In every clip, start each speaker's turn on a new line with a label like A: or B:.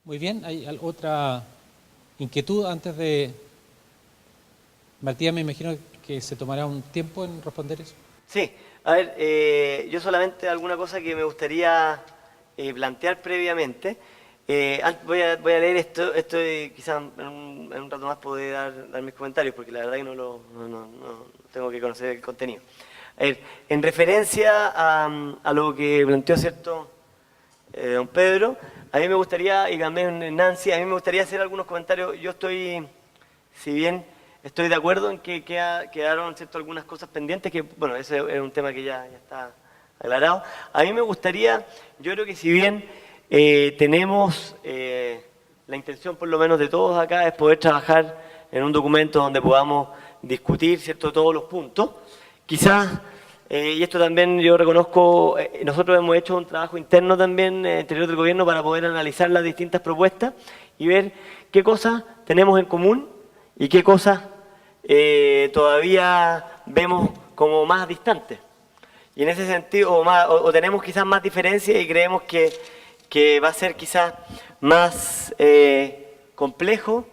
A: Muy bien, ¿hay otra inquietud antes de... Matías, me imagino que se tomará un tiempo en responder eso.
B: Sí, a ver, yo solamente alguna cosa que me gustaría plantear previamente. Voy a leer esto y quizás en un rato más podré dar mis comentarios, porque la verdad que no tengo que conocer el contenido. A ver, en referencia a lo que planteó, ¿cierto?, don Pedro, a mí me gustaría, y también Nancy, a mí me gustaría hacer algunos comentarios. Yo estoy, si bien estoy de acuerdo en que quedaron, ¿cierto?, algunas cosas pendientes, que bueno, ese es un tema que ya está aclarado. A mí me gustaría, yo creo que si bien tenemos la intención, por lo menos de todos acá, es poder trabajar en un documento donde podamos discutir, ¿cierto?, todos los puntos, quizás... y esto también yo reconozco, nosotros hemos hecho un trabajo interno también, interior del gobierno, para poder analizar las distintas propuestas y ver qué cosas tenemos en común y qué cosas todavía vemos como más distantes. Y en ese sentido, o tenemos quizás más diferencias y creemos que va a ser quizás más complejo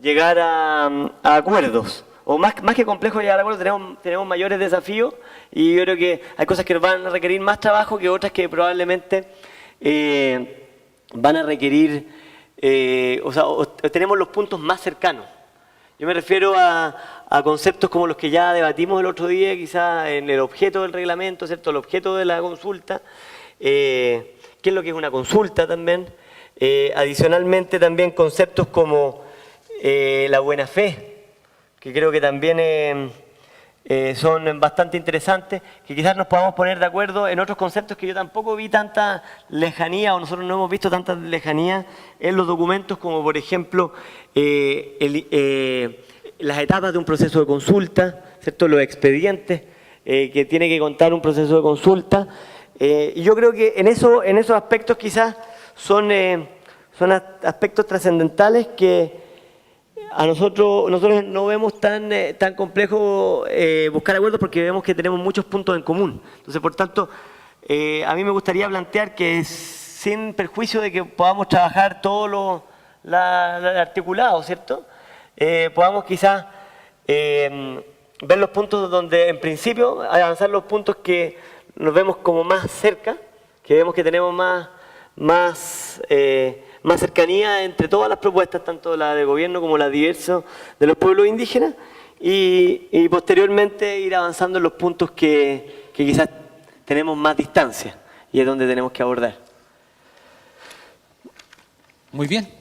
B: llegar a acuerdos. O más que complejo llegar a acuerdos, tenemos mayores desafíos, y yo creo que hay cosas que van a requerir más trabajo que otras que probablemente van a requerir, o tenemos los puntos más cercanos. Yo me refiero a conceptos como los que ya debatimos el otro día, quizás en el objeto del reglamento, ¿cierto?, el objeto de la consulta, qué es lo que es una consulta también. Adicionalmente también conceptos como la buena fe, que creo que también son bastante interesantes, que quizás nos podamos poner de acuerdo en otros conceptos que yo tampoco vi tanta lejanía, o nosotros no hemos visto tanta lejanía en los documentos, como por ejemplo las etapas de un proceso de consulta, ¿cierto?, los expedientes que tiene que contar un proceso de consulta. Y yo creo que en esos aspectos quizás son aspectos trascendentales que a nosotros no vemos tan complejo buscar acuerdos, porque vemos que tenemos muchos puntos en común. Entonces, por tanto, a mí me gustaría plantear que, sin perjuicio de que podamos trabajar todo lo articulado, ¿cierto?, podamos quizás ver los puntos donde, en principio, avanzar los puntos que nos vemos como más cerca, que vemos que tenemos más cercanía entre todas las propuestas, tanto la de gobierno como la diversa de los pueblos indígenas, y posteriormente ir avanzando en los puntos que quizás tenemos más distancia y es donde tenemos que abordar.
A: Muy bien.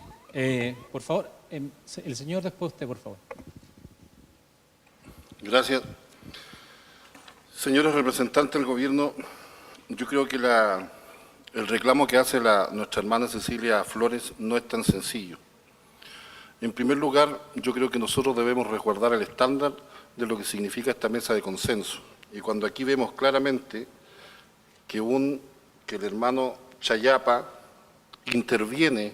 A: Por favor, el señor después usted, por favor.
C: Gracias. Señores representantes del gobierno, yo creo que el reclamo que hace nuestra hermana Cecilia Flores no es tan sencillo. En primer lugar, yo creo que nosotros debemos resguardar el estándar de lo que significa esta mesa de consenso. Y cuando aquí vemos claramente que el hermano Chayapa interviene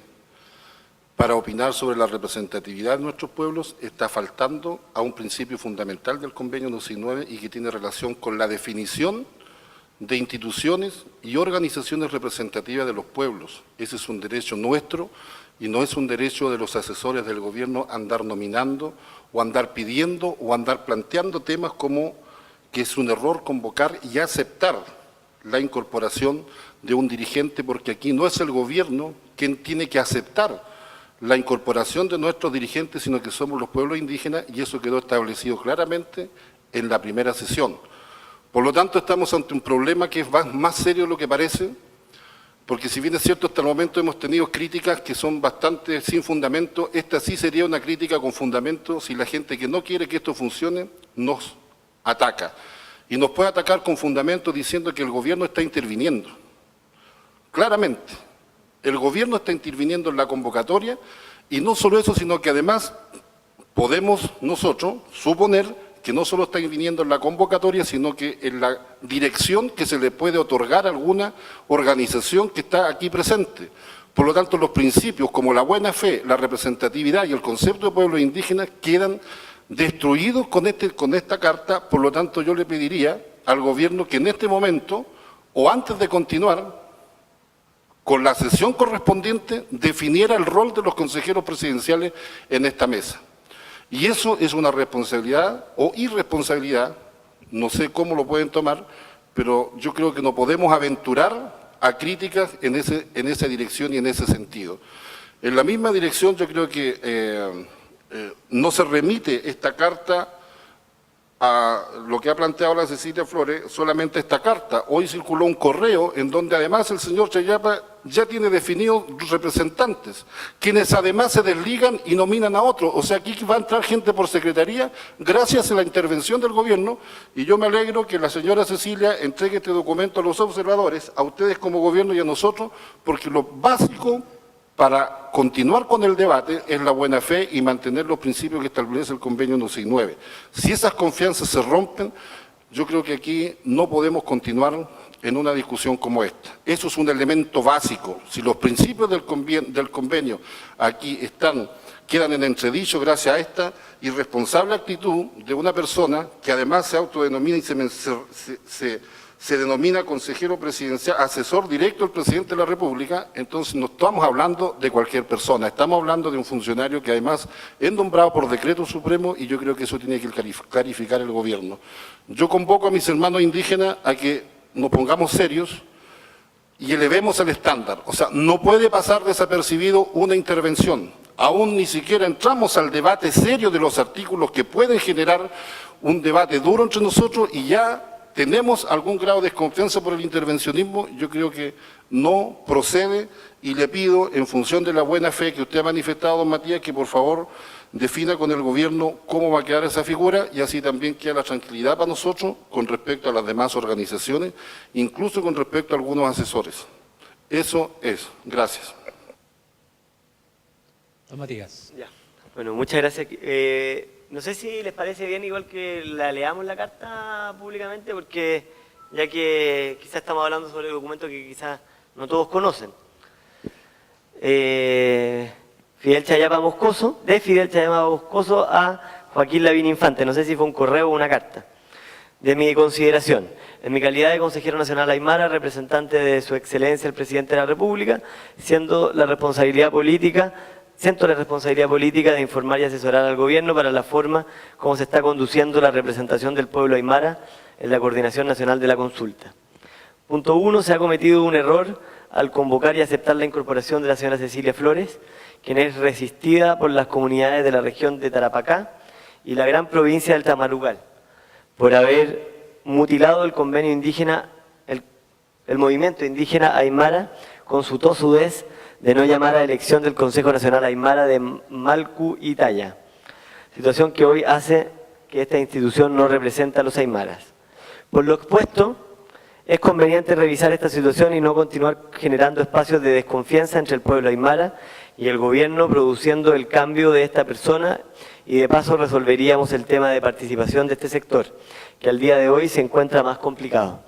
C: para opinar sobre la representatividad de nuestros pueblos, está faltando a un principio fundamental del Convenio 19 y que tiene relación con la definición de instituciones y organizaciones representativas de los pueblos. Ese es un derecho nuestro y no es un derecho de los asesores del gobierno andar nominando o andar pidiendo o andar planteando temas como que es un error convocar y aceptar la incorporación de un dirigente, porque aquí no es el gobierno quien tiene que aceptar la incorporación de nuestros dirigentes, sino que somos los pueblos indígenas, y eso quedó establecido claramente en la primera sesión. Por lo tanto, estamos ante un problema que es más serio de lo que parece, porque si bien es cierto, hasta el momento hemos tenido críticas que son bastante sin fundamento, esta sí sería una crítica con fundamento si la gente que no quiere que esto funcione nos ataca. Y nos puede atacar con fundamento diciendo que el gobierno está interviniendo. Claramente, el gobierno está interviniendo en la convocatoria, y no solo eso, sino que además podemos nosotros suponer que no solo está viniendo en la convocatoria, sino que en la dirección que se le puede otorgar a alguna organización que está aquí presente. Por lo tanto, los principios como la buena fe, la representatividad y el concepto de pueblos indígenas quedan destruidos con esta carta. Por lo tanto, yo le pediría al gobierno que en este momento, o antes de continuar, con la sesión correspondiente, definiera el rol de los consejeros presidenciales en esta mesa. Y eso es una responsabilidad o irresponsabilidad, no sé cómo lo pueden tomar, pero yo creo que no podemos aventurar a críticas en esa dirección y en ese sentido. En la misma dirección yo creo que no se remite esta carta a lo que ha planteado la Cecilia Flores, solamente esta carta. Hoy circuló un correo en donde además el señor Chayapa ya tiene definidos representantes, quienes además se desligan y nominan a otros. O sea, aquí va a entrar gente por secretaría gracias a la intervención del gobierno, y yo me alegro que la señora Cecilia entregue este documento a los observadores, a ustedes como gobierno y a nosotros, porque lo básico para continuar con el debate es la buena fe y mantener los principios que establece el convenio 169. Si esas confianzas se rompen, yo creo que aquí no podemos continuar en una discusión como esta. Eso es un elemento básico. Si los principios del convenio aquí quedan en entredicho gracias a esta irresponsable actitud de una persona que además se autodenomina y se denomina consejero presidencial, asesor directo del presidente de la República, entonces no estamos hablando de cualquier persona, estamos hablando de un funcionario que además es nombrado por decreto supremo, y yo creo que eso tiene que clarificar el gobierno. Yo convoco a mis hermanos indígenas a que nos pongamos serios y elevemos el estándar. O sea, no puede pasar desapercibido una intervención. Aún ni siquiera entramos al debate serio de los artículos que pueden generar un debate duro entre nosotros y ya tenemos algún grado de desconfianza por el intervencionismo. Yo creo que no procede, y le pido, en función de la buena fe que usted ha manifestado, don Matías, que por favor defina con el gobierno cómo va a quedar esa figura, y así también queda la tranquilidad para nosotros con respecto a las demás organizaciones, incluso con respecto a algunos asesores. Eso es. Gracias.
A: Don Matías.
B: Ya. Bueno, muchas gracias. No sé si les parece bien igual que la leamos la carta públicamente, porque ya que quizás estamos hablando sobre documentos que quizás no todos conocen. Fidel Chayapa Moscoso, de Fidel Chayapa Moscoso a Joaquín Lavín Infante. No sé si fue un correo o una carta. De mi consideración, en mi calidad de consejero nacional aymara, representante de su excelencia el presidente de la República, siento la responsabilidad política de informar y asesorar al gobierno para la forma como se está conduciendo la representación del pueblo aymara en la Coordinación Nacional de la Consulta. Punto 1. Se ha cometido un error al convocar y aceptar la incorporación de la señora Cecilia Flores, quien es resistida por las comunidades de la región de Tarapacá y la gran provincia del Tamarugal, por haber mutilado el convenio indígena, el movimiento indígena aymara, con su tosudez de no llamar a elección del Consejo Nacional Aymara de Malcu y Taya, situación que hoy hace que esta institución no represente a los aymaras. Por lo expuesto, es conveniente revisar esta situación y no continuar generando espacios de desconfianza entre el pueblo aymara y el gobierno, produciendo el cambio de esta persona, y de paso resolveríamos el tema de participación de este sector, que al día de hoy se encuentra más complicado.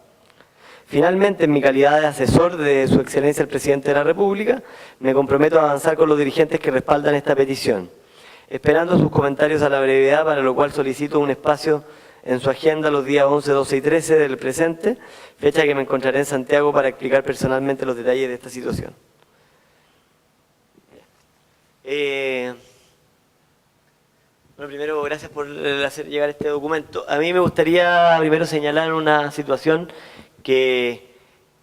B: Finalmente, en mi calidad de asesor de su excelencia el presidente de la República, me comprometo a avanzar con los dirigentes que respaldan esta petición, esperando sus comentarios a la brevedad, para lo cual solicito un espacio en su agenda los días 11, 12 y 13 del presente, fecha que me encontraré en Santiago para explicar personalmente los detalles de esta situación. Bueno, primero, gracias por hacer llegar este documento. A mí me gustaría primero señalar una situación que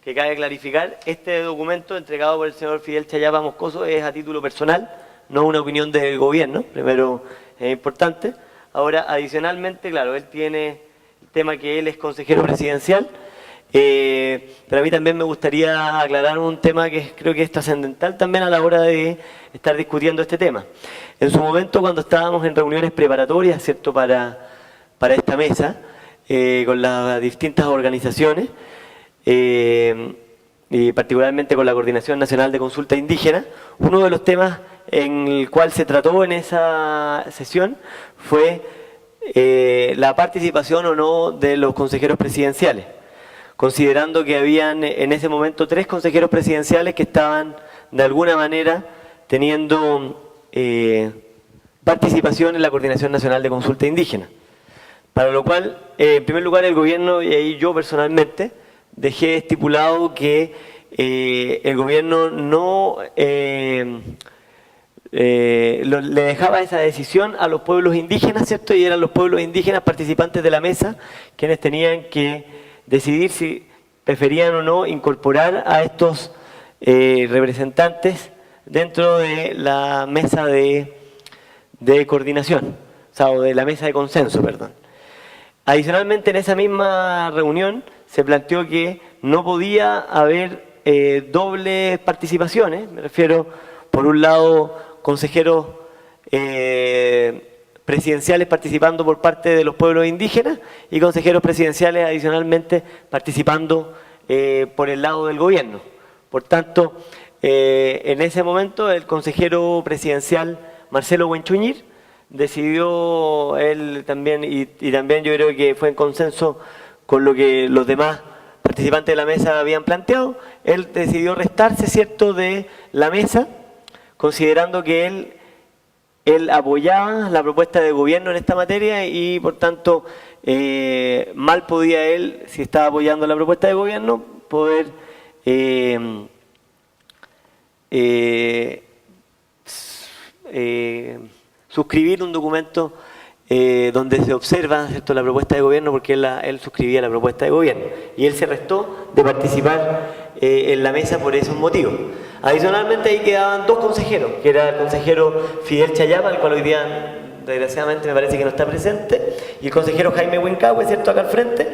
B: cabe clarificar. Este documento entregado por el señor Fidel Chayapa Moscoso es a título personal, no una opinión del gobierno, primero es importante. Ahora, adicionalmente, claro, él tiene el tema que él es consejero presidencial, pero a mí también me gustaría aclarar un tema que creo que es trascendental también a la hora de estar discutiendo este tema. En su momento, cuando estábamos en reuniones preparatorias, ¿cierto?, para esta mesa, con las distintas organizaciones, y particularmente con la Coordinación Nacional de Consulta Indígena, uno de los temas en el cual se trató en esa sesión fue la participación o no de los consejeros presidenciales, considerando que habían en ese momento 3 consejeros presidenciales que estaban de alguna manera teniendo participación en la Coordinación Nacional de Consulta Indígena. Para lo cual, en primer lugar, el gobierno y ahí yo personalmente dejé estipulado que el gobierno no le dejaba esa decisión a los pueblos indígenas, ¿cierto? Y eran los pueblos indígenas participantes de la mesa quienes tenían que decidir si preferían o no incorporar a estos representantes dentro de la mesa de coordinación, o sea, o de la mesa de consenso, perdón. Adicionalmente, en esa misma reunión se planteó que no podía haber dobles participaciones, me refiero, por un lado, consejeros presidenciales participando por parte de los pueblos indígenas y consejeros presidenciales adicionalmente participando por el lado del gobierno. Por tanto, en ese momento el consejero presidencial Marcelo Huenchuñir decidió él también, y también yo creo que fue en consenso con lo que los demás participantes de la mesa habían planteado, él decidió restarse, ¿cierto?, de la mesa, considerando que él apoyaba la propuesta de gobierno en esta materia y por tanto mal podía él, si estaba apoyando la propuesta de gobierno, poder suscribir un documento donde se observa, ¿cierto?, la propuesta de gobierno, porque él suscribía la propuesta de gobierno y él se restó de participar en la mesa por esos motivos. Adicionalmente ahí quedaban dos consejeros, que era el consejero Fidel Chayapa, el cual hoy día desgraciadamente me parece que no está presente, y el consejero Jaime Huincahue, ¿cierto?, acá al frente.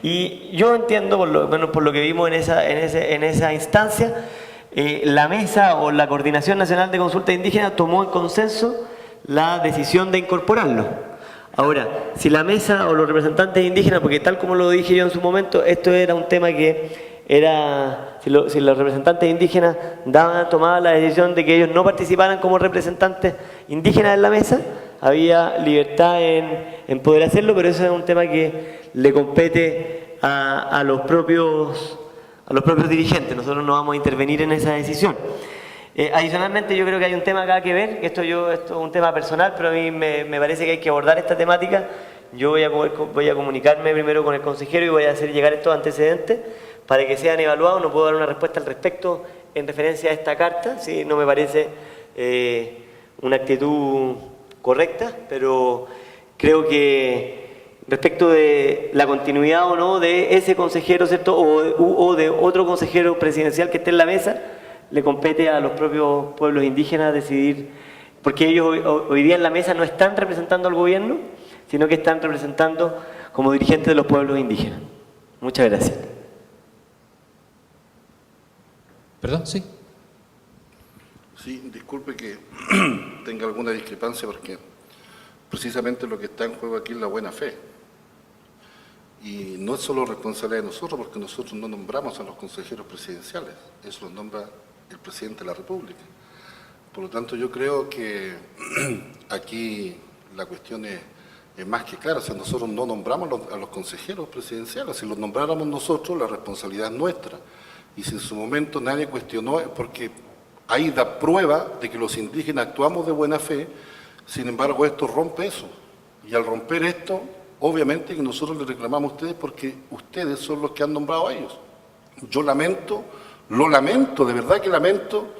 B: Y yo entiendo, por lo menos por lo que vimos en esa instancia, la mesa o la Coordinación Nacional de Consulta Indígena tomó en consenso la decisión de incorporarlo. Ahora, si la mesa o los representantes indígenas, porque tal como lo dije yo en su momento, esto era un tema que era, si los representantes indígenas tomaban la decisión de que ellos no participaran como representantes indígenas en la mesa, había libertad en poder hacerlo, pero eso es un tema que le compete a los propios dirigentes. Nosotros no vamos a intervenir en esa decisión. Adicionalmente, yo creo que hay un tema acá que ver, que esto es un tema personal, pero a mí me parece que hay que abordar esta temática. Yo voy a comunicarme primero con el consejero y voy a hacer llegar estos antecedentes para que sean evaluados. No puedo dar una respuesta al respecto en referencia a esta carta, ¿sí? No me parece una actitud correcta, pero creo que respecto de la continuidad o no de ese consejero, ¿cierto?, o de otro consejero presidencial que esté en la mesa, le compete a los propios pueblos indígenas decidir, porque ellos hoy día en la mesa no están representando al gobierno, sino que están representando como dirigentes de los pueblos indígenas. Muchas gracias.
A: ¿Perdón? Sí.
C: Sí, disculpe que tenga alguna discrepancia porque precisamente lo que está en juego aquí es la buena fe. Y no es solo responsabilidad de nosotros, porque nosotros no nombramos a los consejeros presidenciales, eso lo nombra el presidente de la República. Por lo tanto, yo creo que aquí la cuestión es más que clara. O sea, nosotros no nombramos a los consejeros presidenciales. Si los nombráramos nosotros, la responsabilidad es nuestra. Y si en su momento nadie cuestionó, porque ahí da prueba de que los indígenas actuamos de buena fe. Sin embargo, esto rompe eso. Y al romper esto, obviamente que nosotros le reclamamos a ustedes porque ustedes son los que han nombrado a ellos. Yo lamento, lo lamento, de verdad que lamento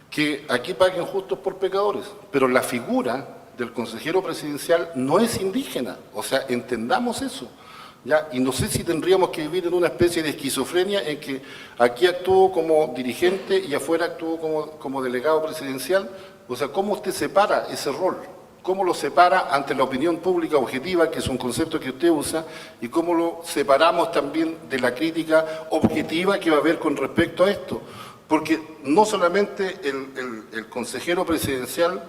C: que aquí paguen justos por pecadores, pero la figura del consejero presidencial no es indígena, o sea, entendamos eso, ¿ya? Y no sé si tendríamos que vivir en una especie de esquizofrenia en que aquí actúo como dirigente y afuera actúo como delegado presidencial. O sea, ¿cómo usted separa ese rol? ¿Cómo lo separa ante la opinión pública objetiva, que es un concepto que usted usa, y cómo lo separamos también de la crítica objetiva que va a haber con respecto a esto? Porque no solamente el consejero presidencial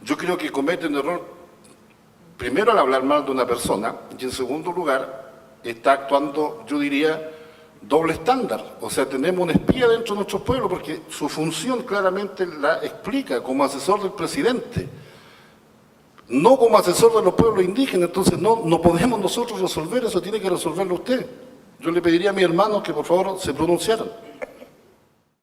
C: yo creo que comete un error, primero al hablar mal de una persona, y en segundo lugar está actuando, yo diría, doble estándar. O sea, tenemos un espía dentro de nuestros pueblos porque su función claramente la explica como asesor del presidente, no como asesor de los pueblos indígenas. Entonces no podemos nosotros resolver eso, tiene que resolverlo usted. Yo le pediría a mis hermanos que por favor se pronunciaran.